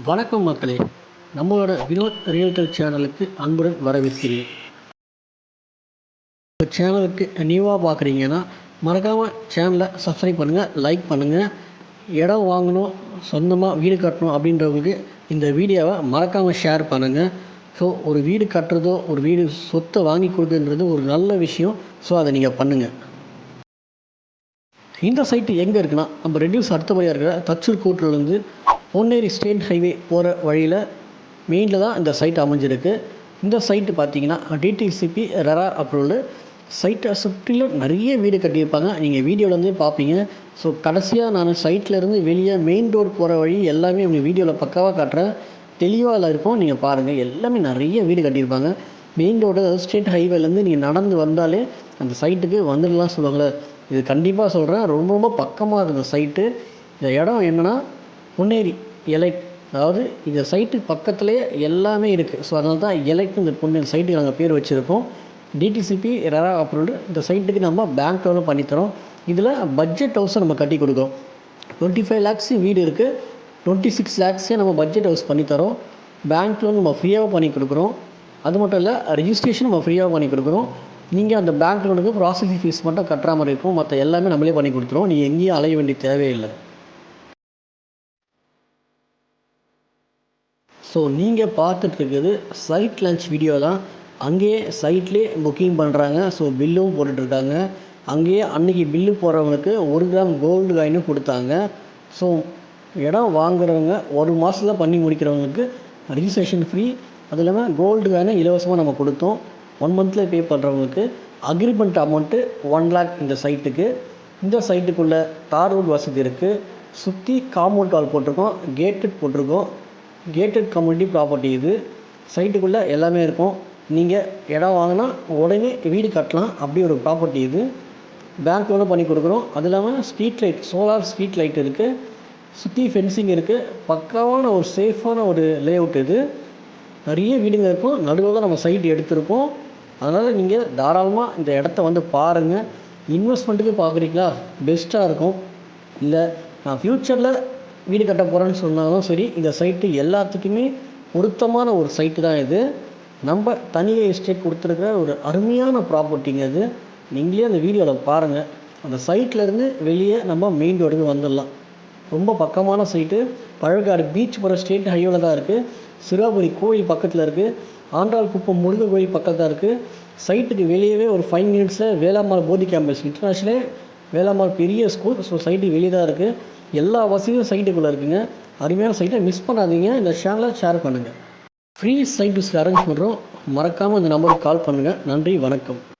வணக்கம் மக்களே, நம்மளோட வினோத் ரியல்டல் சேனலுக்கு அன்புடன் வரவேற்கிறேன். இந்த சேனலுக்கு நியூவாக பார்க்குறீங்கன்னா மறக்காமல் சேனலை சப்ஸ்கிரைப் பண்ணுங்கள், லைக் பண்ணுங்கள். இடம் வாங்கணும், சொந்தமாக வீடு கட்டணும் அப்படின்றவங்களுக்கு இந்த வீடியோவை மறக்காமல் ஷேர் பண்ணுங்கள். ஸோ ஒரு வீடு கட்டுறதோ ஒரு வீடு சொத்தை வாங்கி கொடுக்குன்றது ஒரு நல்ல விஷயம். ஸோ அதை நீங்கள் பண்ணுங்கள். இந்த சைட்டு எங்கே இருக்குன்னா, நம்ம ரெடியூஸ் அடுத்தபடியாக இருக்கிற தச்சூர் கோட்டிலேருந்து பொன்னேரி ஸ்டேட் ஹைவே போகிற வழியில் மெயினில் தான் இந்த சைட் அமைஞ்சிருக்கு. இந்த சைட்டு பார்த்தீங்கன்னா டிடிசிபி ரெரா அப்ரூவ்டு. சைட்டை சுற்றிலும் நிறைய வீடு கட்டியிருப்பாங்க, நீங்கள் வீடியோவிலேருந்தே பார்ப்பீங்க. ஸோ கடைசியாக நான் சைட்லேருந்து வெளியே மெயின் ரோடு போகிற வழி எல்லாமே உங்கள் வீடியோவில் பக்காவாக காட்டுறேன், தெளிவாக இருக்கும். நீங்கள் பாருங்கள், எல்லாமே நிறைய வீடு கட்டியிருப்பாங்க. மெயின் ரோடு, அதாவது ஸ்டேட் ஹைவேலேருந்து நீங்கள் நடந்து வந்தாலே அந்த சைட்டுக்கு வந்துடலாம் சொல்லுவாங்களே, இது கண்டிப்பாக சொல்கிறேன். ரொம்ப ரொம்ப பக்கமாக இருக்குது சைட்டு. இந்த இடம் என்னென்னா பொன்னேரி எலைட், அதாவது இந்த சைட்டுக்கு பக்கத்துலேயே எல்லாமே இருக்குது. ஸோ அதனால தான் எலைட்னு இந்த பொன்னேரி சைட்டுக்கு நாங்கள் பேர் வச்சுருக்கோம். DTCP RERA approved. இந்த சைட்டுக்கு நம்ம பேங்க் லோனும் பண்ணித்தரோம். இதில் பட்ஜெட் ஹவுஸை நம்ம கட்டி கொடுக்குறோம். 25 lakhs வீடு இருக்குது, 26 lakhs நம்ம பட்ஜெட் ஹவுஸ் பண்ணித்தரோம். பேங்க் லோன் நம்ம ஃப்ரீயாக பண்ணி கொடுக்குறோம். அது மட்டும் இல்லை, ரெஜிஸ்ட்ரேஷன் நம்ம ஃப்ரீயாக பண்ணி கொடுக்குறோம். நீங்கள் அந்த பேங்க் லோனுக்கு ப்ராசஸிங் ஃபீஸ் மட்டும் கட்டுற மாதிரி இருக்கும், மற்ற எல்லாமே நம்மளே பண்ணி கொடுத்துருவோம். நீங்கள் எங்கேயும் அலைய வேண்டிய தேவையில்லை. ஸோ நீங்கள் பார்த்துட்ருக்குது சைட் லன்ச் வீடியோ தான். அங்கேயே சைட்லேயே புக்கிங் பண்ணுறாங்க. ஸோ பில்லும் போட்டுட்ருக்காங்க. அங்கேயே அன்றைக்கி பில்லு போடுறவங்களுக்கு 1 கிராம் கோல்டு காயினும் கொடுத்தாங்க. ஸோ இடம் வாங்குறவங்க 1 மாதத்தில் பண்ணி முடிக்கிறவங்களுக்கு ரிஜிஸ்ட்ரேஷன் ஃப்ரீ, அது இல்லாமல் கோல்டு காயினை இலவசமாக நம்ம கொடுத்தோம். 1 மந்தில் பே பண்ணுறவங்களுக்கு அக்ரிமெண்ட் அமௌண்ட்டு 1 lakh. இந்த சைட்டுக்கு, இந்த சைட்டுக்குள்ளே தார் ரோடு வசதி இருக்குது. சுற்றி காம்பவுண்ட் வால் போட்டிருக்கோம், கேட்டட் போட்டிருக்கோம். கேட்டட் கம்யூனிட்டி ப்ராப்பர்ட்டி இது. சைட்டுக்குள்ளே எல்லாமே இருக்கும். நீங்கள் இடம் வாங்கினா உடனே வீடு கட்டலாம், அப்படி ஒரு ப்ராப்பர்ட்டி இது. பேங்க் லோனும் பண்ணி கொடுக்குறோம். அது இல்லாமல் street light, solar street light இருக்குது. சுற்றி ஃபென்சிங் இருக்குது. பக்காவான ஒரு சேஃபான ஒரு லே அவுட் இது. நிறைய வீடுங்க இருக்கும், நடுவில் தான் நம்ம சைட் எடுத்திருக்கோம். அதனால் நீங்கள் தாராளமாக இந்த இடத்த வந்து பாருங்கள். இன்வெஸ்ட்மெண்ட்டுக்கு பார்க்குறீங்களா, பெஸ்ட்டாக இருக்கும். இல்லை நான் ஃப்யூச்சரில் வீடு கட்ட போகிறேன்னு சொன்னாலும் சரி, இந்த சைட்டு எல்லாத்துக்குமே பொருத்தமான ஒரு சைட்டு தான் இது. நம்ம தனியாக எஸ்டேட் கொடுத்துருக்கிற ஒரு அருமையான ப்ராப்பர்ட்டிங்க இது. நீங்களே அந்த வீடியோவில் பாருங்கள். அந்த சைட்லேருந்து வெளியே நம்ம மெயின் ரோடுக்கு வந்துடலாம். ரொம்ப பக்கமான சைட்டு. பழவேற்காடு பீச் போகிற ஸ்டேட் ஹைவேல தான் இருக்குது. சிறுவாபுரி கோயில் பக்கத்தில் இருக்குது. ஆண்டாள் குப்பம் முருகன் கோயில் பக்கத்தில் தான் இருக்குது. சைட்டுக்கு வெளியவே ஒரு 5 minutes வேளாம்மாள் போதி கேம்பஸ் இன்டர்நேஷ்னல் வேளாம்மாள் பெரிய ஸ்கூல். ஸோ சைட்டு வெளியே தான் இருக்குது. எல்லா வசதியும் சைட்டுக்குள்ளே இருக்குங்க. அருமையான சைட்டை மிஸ் பண்ணாதீங்க. இந்த சேனலை ஷேர் பண்ணுங்கள். ஃப்ரீ சைட் விசிட் அரேஞ்ச் பண்ணுறோம். மறக்காமல் இந்த நம்பருக்கு கால் பண்ணுங்கள். நன்றி, வணக்கம்.